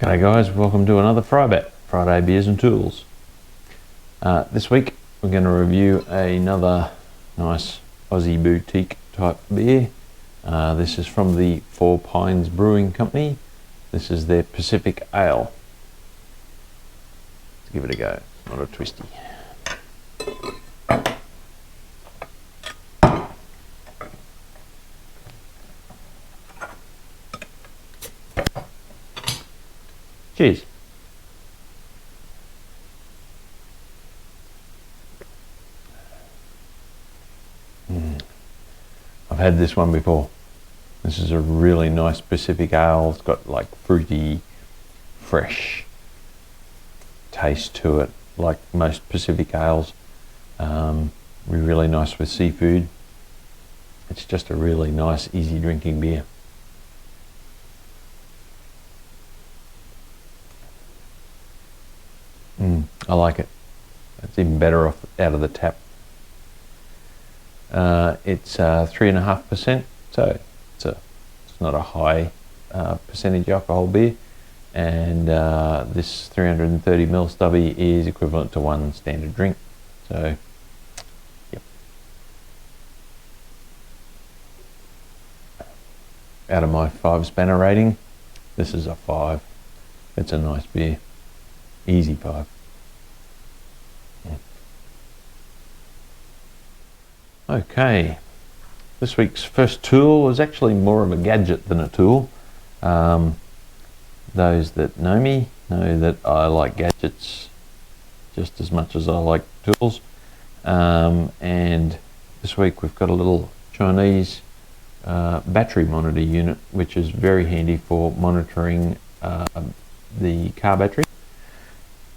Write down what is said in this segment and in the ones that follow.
G'day guys, welcome to another FriBaT, Friday Beers and Tools. This week we're going to review another nice Aussie boutique type beer. This is from the Four Pines Brewing Company. This is their Pacific Ale. Let's give it a go, not a twisty. Cheers. I've had this one before. This is a really nice Pacific Ale. It's got like fruity, fresh taste to it, like most Pacific Ales. Really nice with seafood. It's just a really nice, easy drinking beer. I like it. It's even better off out of the tap. It's 3.5%, so it's not a high percentage alcohol beer, and this 330ml stubby is equivalent to one standard drink. So, yep. Out of my 5-spanner rating, this is a 5. It's a nice beer. Easy 5. Okay, this week's first tool is actually more of a gadget than a tool. Those that know me know that I like gadgets just as much as I like tools. And this week we've got a little Chinese battery monitor unit, which is very handy for monitoring the car battery.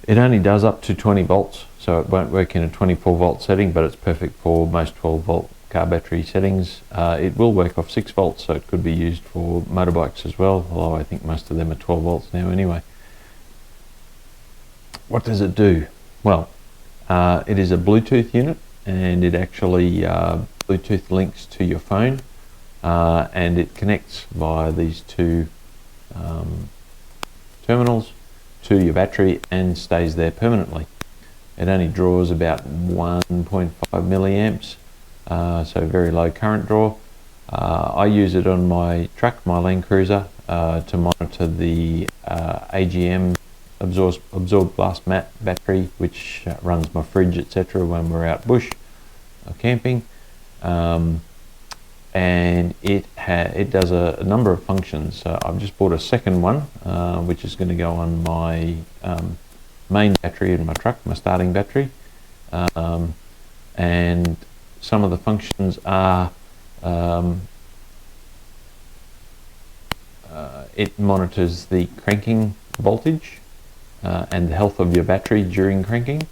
It only does up to 20 volts, so it won't work in a 24 volt setting, but it's perfect for most 12 volt car battery settings. It will work off 6 volts, so it could be used for motorbikes as well, although I think most of them are 12 volts now anyway. What does it do? Well, it is a Bluetooth unit, and it actually Bluetooth links to your phone, and it connects via these two terminals to your battery and stays there permanently. It only draws about 1.5 milliamps, so very low current draw. I use it on my truck, my Land Cruiser, to monitor the AGM absorbed glass mat battery, which runs my fridge, etc. when we're out bush or camping. And it does a number of functions. I've just bought a second one, which is going to go on my main battery in my truck, my starting battery. And some of the functions are it monitors the cranking voltage and the health of your battery during cranking,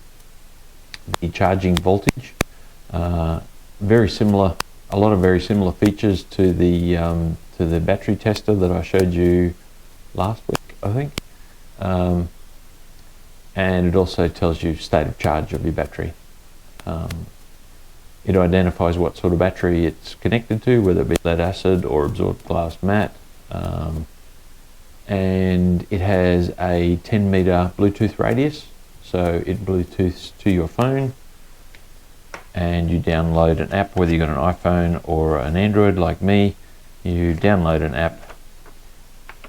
the charging voltage, very similar. A lot of very similar features to the battery tester that I showed you last week, I think. And it also tells you state of charge of your battery. It identifies what sort of battery it's connected to, whether it be lead acid or absorbed glass mat. And it has a 10-meter Bluetooth radius, so it Bluetooths to your phone, and you download an app, whether you've got an iPhone or an Android like me. You download an app,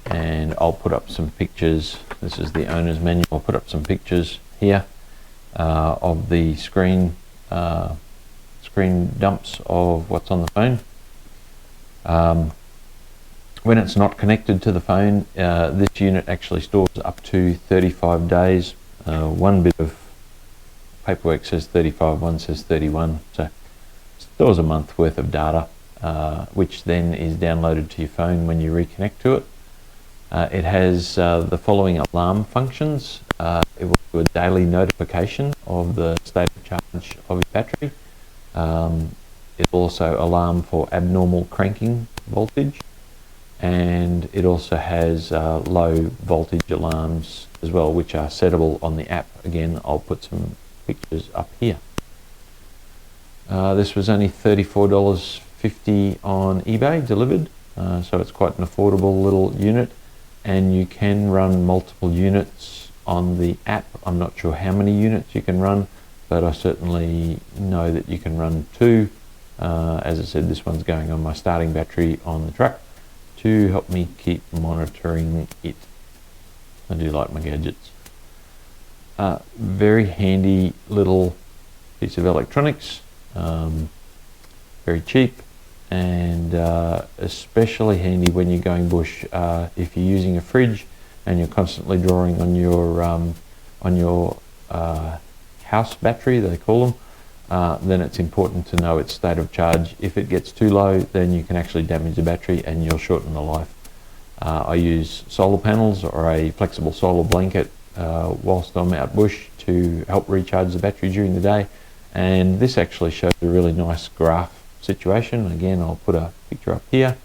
and I'll put up some pictures. This is the owner's manual. I'll put up some pictures here of the screen dumps of what's on the phone. When it's not connected to the phone, this unit actually stores up to 35 days. One bit of paperwork says 35, one says 31, so stores a month worth of data, which then is downloaded to your phone when you reconnect to it. It has the following alarm functions. It will do a daily notification of the state of charge of your battery. It will also alarm for abnormal cranking voltage, and it also has low voltage alarms as well, which are settable on the app. Again, I'll put some pictures up here. This was only $34.50 on eBay delivered, so it's quite an affordable little unit, and you can run multiple units on the app. I'm not sure how many units you can run, but I certainly know that you can run 2. As I said, this one's going on my starting battery on the truck to help me keep monitoring it. I do like my gadgets. Very handy little piece of electronics, very cheap, and especially handy when you're going bush. If you're using a fridge and you're constantly drawing on your house battery, they call them, then it's important to know its state of charge. If it gets too low, then you can actually damage the battery and you'll shorten the life. I use solar panels or a flexible solar blanket whilst I'm out bush to help recharge the battery during the day, and this actually shows a really nice graph situation. Again, I'll put a picture up here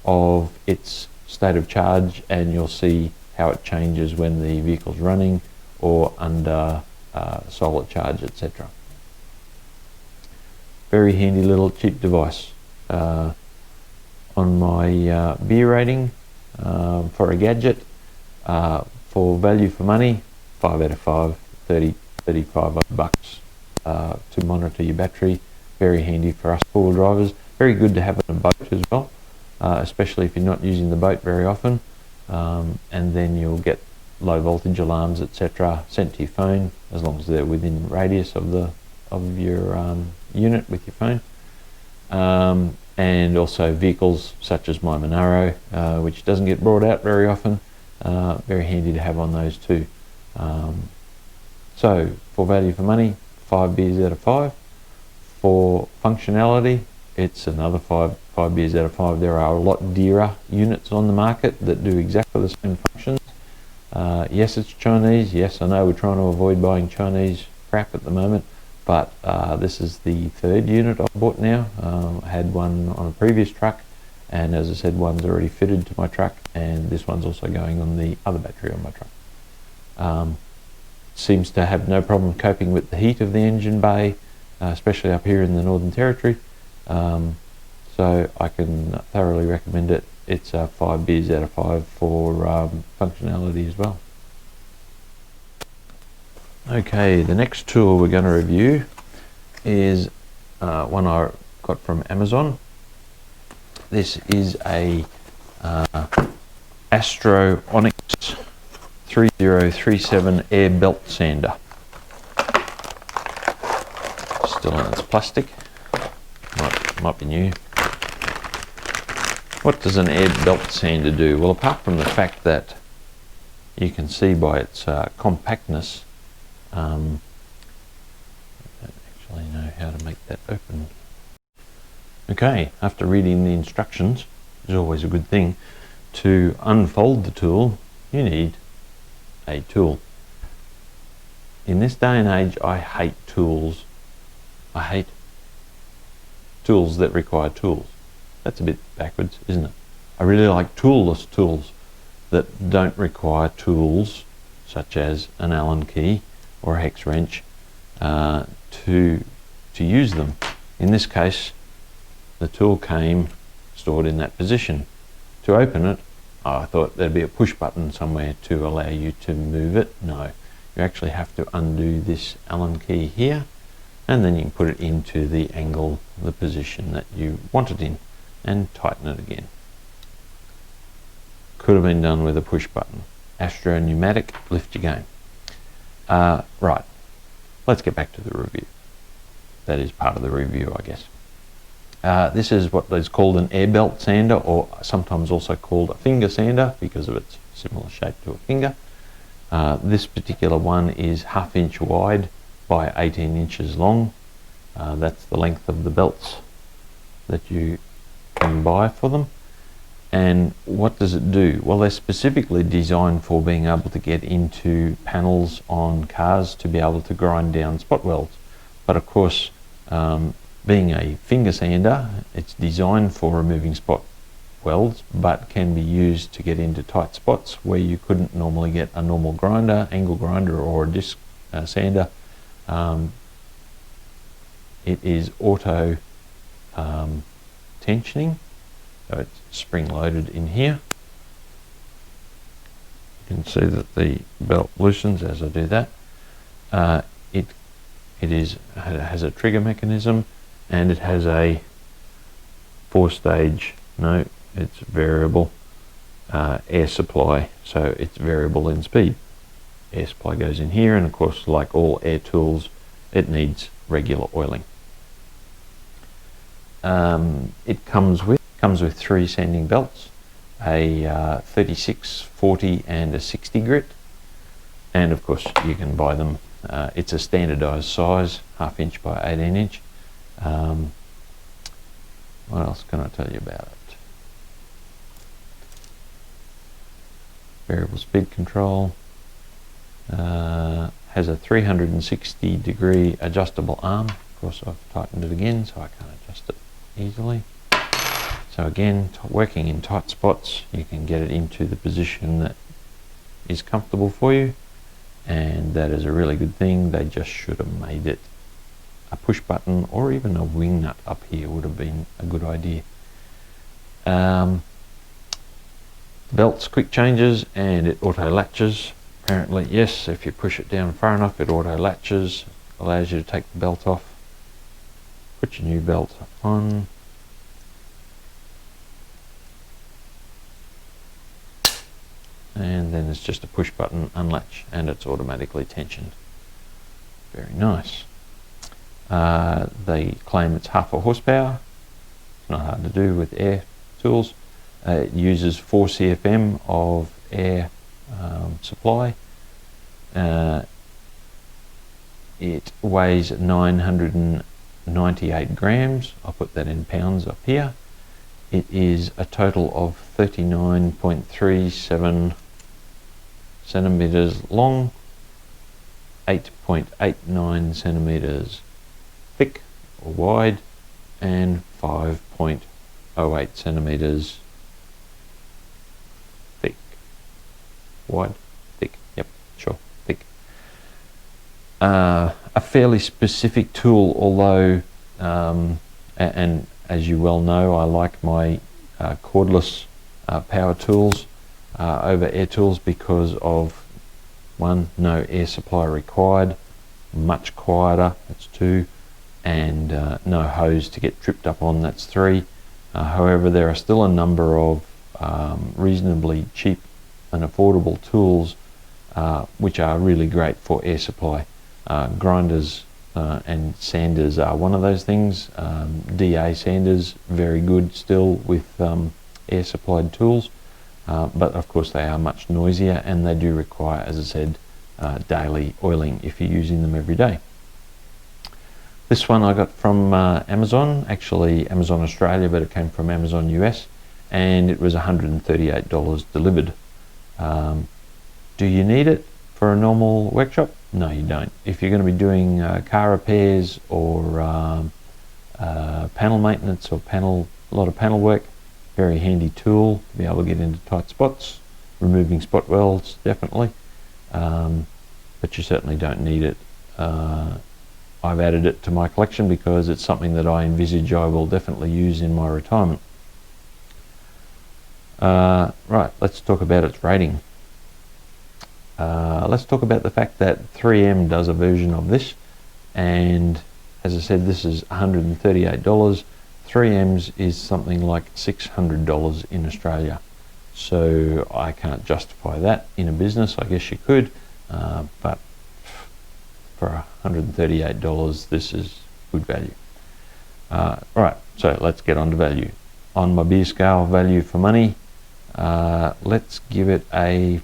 of its state of charge, and you'll see how it changes when the vehicle's running or under solar charge, etc. Very handy little cheap device. On my beer rating for a gadget, for value for money, 5 out of 5, 35 bucks to monitor your battery. Very handy for us four-wheel drivers. Very good to have on a boat as well, especially if you're not using the boat very often. And then you'll get low voltage alarms, etc., sent to your phone as long as they're within radius of your unit with your phone. And also vehicles such as my Monaro, which doesn't get brought out very often. Very handy to have on those too. So for value for money, 5 beers out of 5. For functionality, it's another 5 beers out of 5. There are a lot dearer units on the market that do exactly the same functions. Yes, it's Chinese. Yes, I know we're trying to avoid buying Chinese crap at the moment, but this is the 3rd unit I've bought now. I had one on a previous truck, and as I said, one's already fitted to my truck, and this one's also going on the other battery on my truck. Seems to have no problem coping with the heat of the engine bay, especially up here in the Northern Territory. So I can thoroughly recommend it. It's 5 beers out of 5 for functionality as well. Okay, the next tool we're going to review is one I got from Amazon. This is a Astro 3037 air belt sander. Still in its plastic. Might be new. What does an air belt sander do? Well, apart from the fact that you can see by its compactness, I don't actually know how to make that open. Okay, after reading the instructions, which is always a good thing, to unfold the tool, you need a tool. In this day and age, I hate tools. I hate tools that require tools. That's a bit backwards, isn't it? I really like toolless tools that don't require tools such as an Allen key or a hex wrench to use them. In this case, the tool came stored in that position. To open it, I thought there'd be a push button somewhere to allow you to move it. No, you actually have to undo this Allen key here, and then you can put it into the angle, the position that you want it in, and tighten it again. Could have been done with a push button. Astro Pneumatic, lift your game. Right, let's get back to the review. That is part of the review, I guess. This is what is called an air belt sander, or sometimes also called a finger sander because of its similar shape to a finger. This particular one is 1/2 inch wide by 18 inches long. That's the length of the belts that you can buy for them. And what does it do? Well, they're specifically designed for being able to get into panels on cars to be able to grind down spot welds. But of course, being a finger sander, it's designed for removing spot welds, but can be used to get into tight spots where you couldn't normally get a normal grinder, angle grinder, or a disc sander. It is auto tensioning, so it's spring loaded in here, You can see that the belt loosens as I do that. It has a trigger mechanism, and it has a 4-stage, no, it's variable air supply, so it's variable in speed. Air supply goes in here, and of course, like all air tools, it needs regular oiling. It comes with 3 sanding belts, a 36, 40 and a 60 grit, and of course you can buy them. It's a standardized size, 1/2 inch by 18 inch. What else can I tell you about it? Variable speed control, has a 360-degree adjustable arm. Of course, I've tightened it again so I can't adjust it easily. So again, working in tight spots, you can get it into the position that is comfortable for you, and that is a really good thing. They just should have made it a push button, or even a wing nut up here would have been a good idea. The belt's quick changes, and it auto latches. Apparently, yes, if you push it down far enough, it auto latches, allows you to take the belt off, put your new belt on, and then it's just a push button unlatch, and it's automatically tensioned. Very nice. They claim it's 1/2 horsepower. It's not hard to do with air tools. It uses 4 CFM of air supply. It weighs 998 grams. I'll put that in pounds up here. It is a total of 39.37 centimeters long, 8.89 centimeters thick or wide, and 5.08 centimeters thick. Wide, thick, yep, sure, thick. A fairly specific tool, although, and as you well know, I like my cordless power tools over air tools because of, 1, no air supply required, much quieter, that's 2, and no hose to get tripped up on, that's 3. However, there are still a number of reasonably cheap and affordable tools which are really great for air supply. Grinders and sanders are one of those things. DA sanders, very good still with air supplied tools, but of course they are much noisier, and they do require, as I said, daily oiling if you're using them every day. This one I got from Amazon, actually Amazon Australia, but it came from Amazon US, and it was $138 delivered. Do you need it for a normal workshop? No, you don't. If you're going to be doing car repairs or panel maintenance or a lot of panel work, very handy tool to be able to get into tight spots, removing spot welds definitely, but you certainly don't need it. I've added it to my collection because it's something that I envisage I will definitely use in my retirement. Right, let's talk about its rating. Let's talk about the fact that 3M does a version of this, and as I said, this is $138. 3M's is something like $600 in Australia, so I can't justify that in a business. I guess you could, but for $138 this is good value. Right, so let's get on to value. On my beer scale, value for money, let's give it a,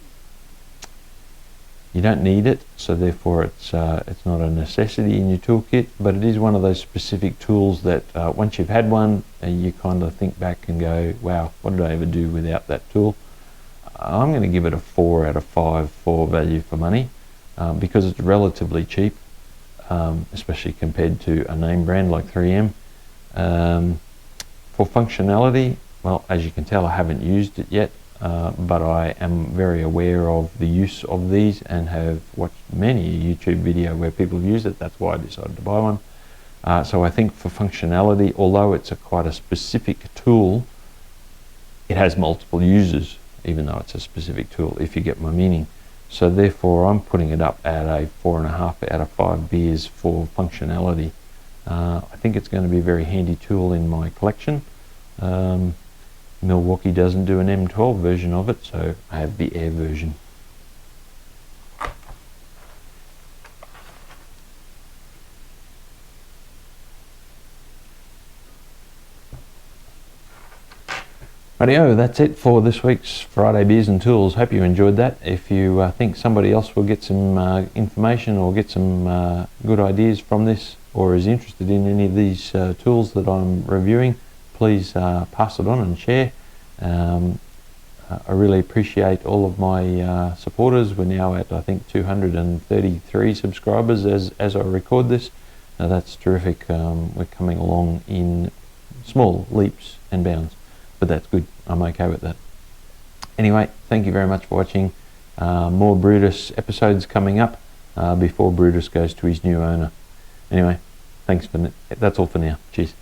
you don't need it, so therefore it's not a necessity in your toolkit, but it is one of those specific tools that once you've had one, you kind of think back and go, wow, what did I ever do without that tool? I'm going to give it a 4 out of 5 for value for money, because it's relatively cheap, especially compared to a name brand like 3M. For functionality, well, as you can tell, I haven't used it yet, but I am very aware of the use of these and have watched many a YouTube video where people have used it. That's why I decided to buy one. So I think for functionality, although it's quite a specific tool, it has multiple uses. even though it's a specific tool, if you get my meaning. So therefore I'm putting it up at a 4.5 out of 5 beers for functionality. I think it's going to be a very handy tool in my collection. Milwaukee doesn't do an M12 version of it, so I have the Air version. Rightio, that's it for this week's Friday Beers and Tools. Hope you enjoyed that. If you think somebody else will get some information or get some good ideas from this, or is interested in any of these tools that I'm reviewing, please pass it on and share. I really appreciate all of my supporters. We're now at, I think, 233 subscribers as I record this. That's terrific. We're coming along in small leaps and bounds, but that's good. I'm okay with that. Anyway, thank you very much for watching. More Brutus episodes coming up before Brutus goes to his new owner. Anyway, thanks for that's all for now. Cheers.